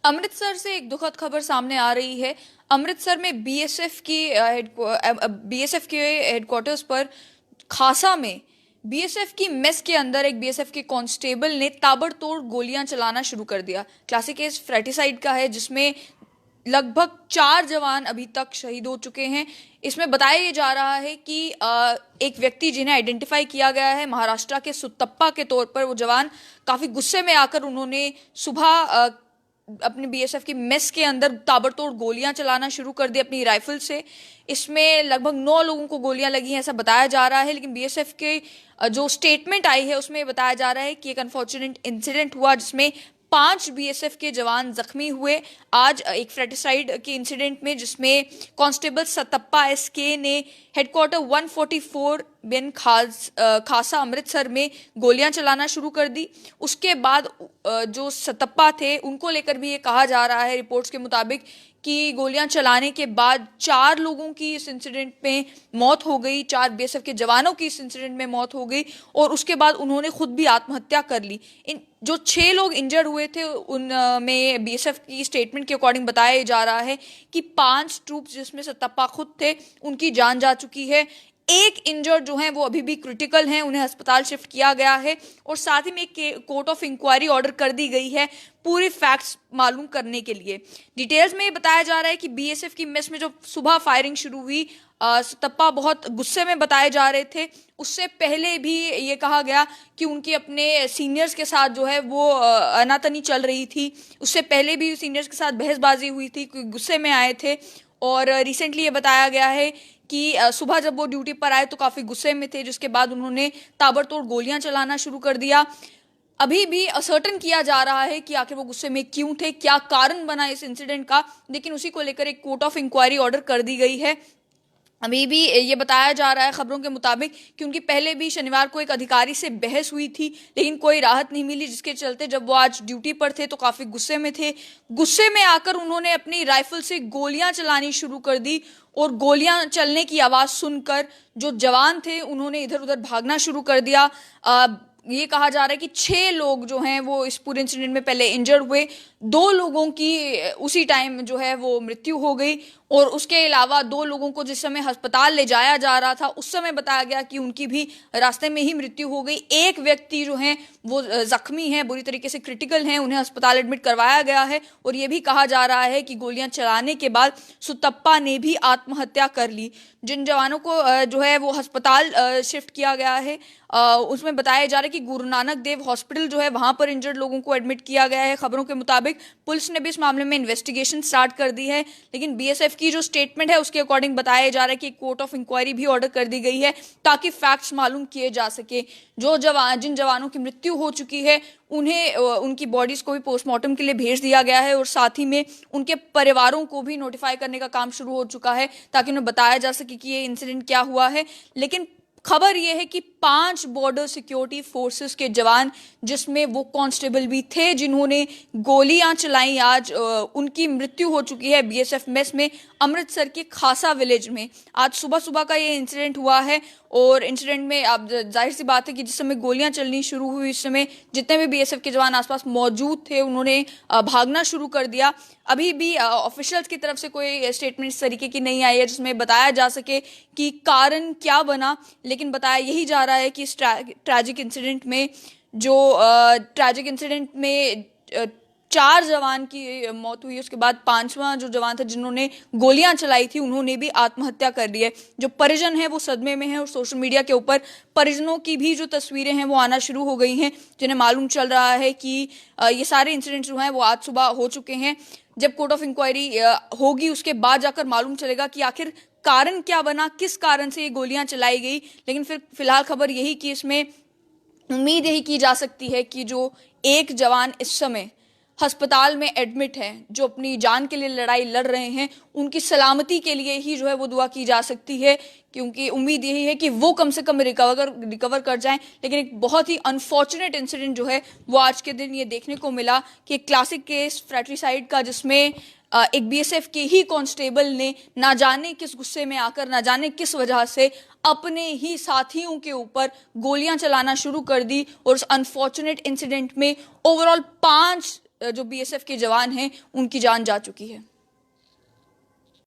अमृतसर से एक दुखद खबर सामने आ रही है। अमृतसर में बीएसएफ के हेडक्वार्टर्स पर खासा में बीएसएफ की मेस के अंदर एक बीएसएफ के कांस्टेबल ने ताबड़तोड़ गोलियां चलाना शुरू कर दिया। क्लासिक केस फ्रैटिसाइड का है, जिसमें लगभग 4 जवान अभी तक शहीद हो चुके हैं। इसमें बताया ये जा रहा है कि एक व्यक्ति जिन्हें आइडेंटिफाई किया गया है महाराष्ट्र के सुतप्पा के तौर पर, वो जवान काफी गुस्से में आकर उन्होंने सुबह अपने बीएसएफ की मेस के अंदर ताबड़तोड़ गोलियां चलाना शुरू कर दी अपनी राइफल से। इसमें लगभग 9 लोगों को गोलियां लगी हैं ऐसा बताया जा रहा है, लेकिन बीएसएफ के जो स्टेटमेंट आई है उसमें बताया जा रहा है कि एक अनफॉर्चुनेट इंसिडेंट हुआ जिसमें 5 बीएसएफ के जवान जख्मी हुए। आज एक फ्रेटिसाइड के इंसिडेंट में जिसमें कांस्टेबल सतप्पा एसके ने हेडक्वार्टर 144 बिन खासा अमृतसर में गोलियां चलाना शुरू कर दी। उसके बाद जो सतप्पा थे उनको लेकर भी ये कहा जा रहा है रिपोर्ट्स के मुताबिक कि गोलियां चलाने के बाद 4 लोगों की इस इंसिडेंट में मौत हो गई, 4 बीएसएफ के जवानों की इस इंसिडेंट में मौत हो गई और उसके बाद उन्होंने खुद भी आत्महत्या कर ली। इन जो 6 लोग इंजर्ड हुए थे उनमें बीएसएफ की स्टेटमेंट के अकॉर्डिंग बताया जा रहा है कि 5 ट्रूप्स जिसमें सतप्पा खुद थे उनकी जान जा चुकी है। एक इंजर्ड जो हैं वो अभी भी क्रिटिकल हैं, उन्हें अस्पताल शिफ्ट किया गया है और साथ ही में एक कोर्ट ऑफ इंक्वायरी ऑर्डर कर दी गई है पूरे फैक्ट्स मालूम करने के लिए। डिटेल्स में ये बताया जा रहा है कि बीएसएफ की मेस में जो सुबह फायरिंग शुरू हुई, सतप्पा बहुत गुस्से में बताए जा रहे थे। उससे पहले भी ये कहा गया कि उनकी अपने सीनियर्स के साथ जो है वो अनातनी चल रही थी। उससे पहले भी सीनियर्स के साथ बहसबाजी हुई थी, गुस्से में आए थे। और रिसेंटली ये बताया गया है कि सुबह जब वो ड्यूटी पर आए तो काफ़ी गुस्से में थे, जिसके बाद उन्होंने ताबड़तोड़ गोलियां चलाना शुरू कर दिया। अभी भी असर्टन किया जा रहा है कि आखिर वो गुस्से में क्यों थे, क्या कारण बना इस इंसिडेंट का, लेकिन उसी को लेकर एक कोर्ट ऑफ इंक्वायरी ऑर्डर कर दी गई है। अभी भी ये बताया जा रहा है खबरों के मुताबिक कि उनकी पहले भी शनिवार को एक अधिकारी से बहस हुई थी, लेकिन कोई राहत नहीं मिली, जिसके चलते जब वो आज ड्यूटी पर थे तो काफ़ी गुस्से में थे। गुस्से में आकर उन्होंने अपनी राइफल से गोलियां चलानी शुरू कर दी और गोलियां चलने की आवाज़ सुनकर जो जवान थे उन्होंने इधर उधर भागना शुरू कर दिया। ये कहा जा रहा है कि 6 लोग जो हैं वो इस पूरे इंसिडेंट में पहले इंजर्ड हुए, 2 लोगों की उसी टाइम जो है वो मृत्यु हो गई और उसके अलावा 2 लोगों को जिस समय अस्पताल ले जाया जा रहा था उस समय बताया गया कि उनकी भी रास्ते में ही मृत्यु हो गई। एक व्यक्ति जो है वो जख्मी हैं, बुरी तरीके से क्रिटिकल हैं, उन्हें अस्पताल एडमिट करवाया गया है और ये भी कहा जा रहा है कि गोलियां चलाने के बाद सुतप्पा ने भी आत्महत्या कर ली। जिन जवानों को जो है वो अस्पताल शिफ्ट किया गया है उसमें बताया जा रहा है कि गुरु नानक देव हॉस्पिटल जो है वहां पर इंजर्ड लोगों को एडमिट किया गया है। खबरों के मुताबिक पुलिस ने भी इस मामले में इन्वेस्टिगेशन स्टार्ट कर दी है, लेकिन बीएसएफ की जो स्टेटमेंट है उसके अकॉर्डिंग बताया जा रहा है कि कोर्ट ऑफ इंक्वायरी भी ऑर्डर कर दी गई है ताकि फैक्ट्स मालूम किए जा सके। जिन जवानों की मृत्यु हो चुकी है उन्हें उनकी बॉडीज को भी पोस्टमार्टम के लिए भेज दिया गया है और साथ ही में उनके परिवारों को भी नोटिफाई करने का काम शुरू हो चुका है ताकि उन्हें बताया जा सके कि ये इंसिडेंट क्या हुआ है। लेकिन खबर यह है कि 5 बॉर्डर सिक्योरिटी फोर्सेस के जवान, जिसमें वो कांस्टेबल भी थे जिन्होंने गोलियां चलाई, आज उनकी मृत्यु हो चुकी है बीएसएफ मेस में अमृतसर के खासा विलेज में। आज सुबह सुबह का ये इंसिडेंट हुआ है और इंसिडेंट में अब जाहिर सी बात है कि जिस समय गोलियां चलनी शुरू हुई इस समय जितने भी बीएसएफ के जवान आसपास मौजूद थे उन्होंने भागना शुरू कर दिया। अभी भी ऑफिशियल्स की तरफ से कोई स्टेटमेंट इस तरीके की नहीं आई है जिसमें बताया जा सके कि कारण क्या बना, लेकिन बताया यही जा रहा है कि इस ट्रैजिक इंसिडेंट में 4 जवान की मौत हुई। उसके बाद 5वां जो जवान था जिन्होंने गोलियां चलाई थी उन्होंने भी आत्महत्या कर ली है। जो परिजन है वो सदमे में है और सोशल मीडिया के ऊपर परिजनों की भी जो तस्वीरें हैं वो आना शुरू हो गई हैं, जिन्हें मालूम चल रहा है कि ये सारे इंसिडेंट्स जो हैं वो आज सुबह हो चुके हैं। जब कोर्ट ऑफ इंक्वायरी होगी उसके बाद जाकर मालूम चलेगा कि आखिर कारण क्या बना, किस कारण से ये गोलियां चलाई गई। लेकिन फिलहाल खबर यही कि इसमें उम्मीद यही की जा सकती है कि जो एक जवान इस समय अस्पताल में एडमिट है, जो अपनी जान के लिए लड़ाई लड़ रहे हैं, उनकी सलामती के लिए ही जो है वो दुआ की जा सकती है, क्योंकि उम्मीद यही है कि वो कम से कम रिकवर कर जाएं। लेकिन एक बहुत ही अनफॉर्चुनेट इंसिडेंट जो है वो आज के दिन ये देखने को मिला कि एक क्लासिक केस फ्रैट्रिसाइड का, जिसमें एक बीएसएफ के ही कांस्टेबल ने ना जाने किस गुस्से में आकर, ना जाने किस वजह से अपने ही साथियों के ऊपर गोलियां चलाना शुरू कर दी और उस अनफॉर्चुनेट इंसिडेंट में ओवरऑल 5 जो बीएसएफ के जवान हैं उनकी जान जा चुकी है।